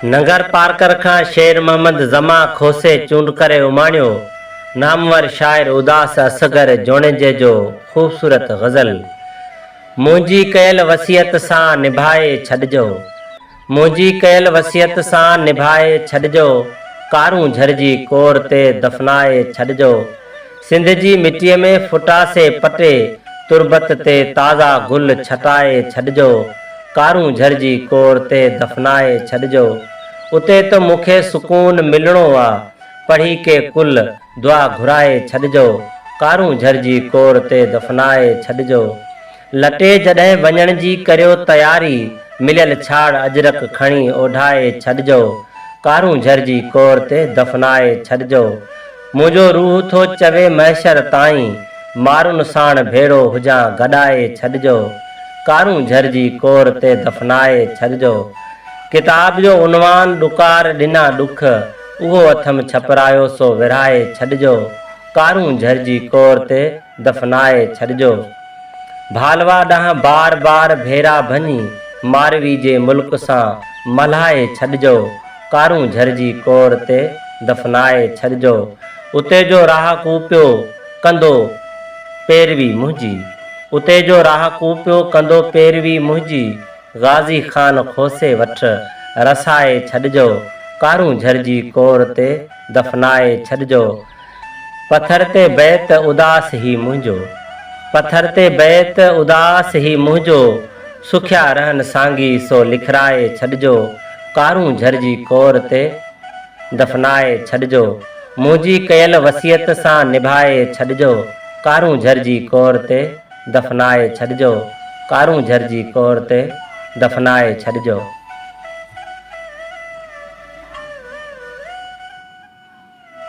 Nagar Parker खां शेर मोहम्मद ज़मा खोसे चूंड करे उमाणियो नामवर शाइर उदास असगर जोणिजे जो ख़ूबसूरत ग़ज़ल। मुंहिंजी कयल वसियत सां निभाए छॾिजो, मुंहिंजी कयल वसियत सां निभाए छॾिजो, कारूं झरिजी कोर ते दफ़नाए छॾिजो। सिंध जी मिटीअ में फुटासे पटे तुरबत ते ताज़ा गुल छटाए छॾिजो, कारूं झरिजी कोर ते दफ़नाए छॾिजो। उते त मूंखे सुकून मिलणो आहे, पढ़ी के कुल दुआ घुराए छॾिजो, कारूं झरिजी कोर ते दफ़नाए छॾिजो। लटे जॾहिं वञण जी करियो तयारी, मिलियल छाड़ अजरक खणी ओढ़ाए छॾिजो, कारूं झरिजी कोर ते दफ़नाए छॾिजो। मुंहिंजो रूह थो चवे महशर ताईं, मारुनि साण भेड़ो हुजां गॾाए छॾिजो, कारूं झरिजी कोर ते दफ़नाए छॾिजो। किताब जो उनवान ॾुकार ॾिना ॾुख, उहो अथम छपरायो सो विरहाए छॾिजो, कारूं झरिजी कोर ते दफ़नाए छॾिजो। भालवा ॾांहुं बार बार भेरा भञी, मारवी जे मुल्क सां मल्हाए छॾिजो, कारूं झरिजी कोर ते दफ़नाए छॾिजो। उते जो राह कूपियो कंदो पैरवी मुंहिंजी, उते जो राह कूपियो कंदो पैरवी मुंहिंजी, ग़ाज़ी ख़ान खोसे वठ रसाए छॾिजो, कारूं झरिजी कोर ते दफ़नाए छॾिजो। पथर ते बैत उदास ही मुंहिंजो, पथर ते बैत उदास ही मुंहिंजो, सुखिया रहन सांगी सो लिखराए छॾिजो, कारूं झरिजी कोर ते दफ़नाए छॾिजो। मुंहिंजी कयल वसियत सां निभाए छॾिजो, कारूं झरिजी कोर ते दफ़नाए छॾिजो, कारूं झरिजी कोर ते दफ़नाए छॾिजो।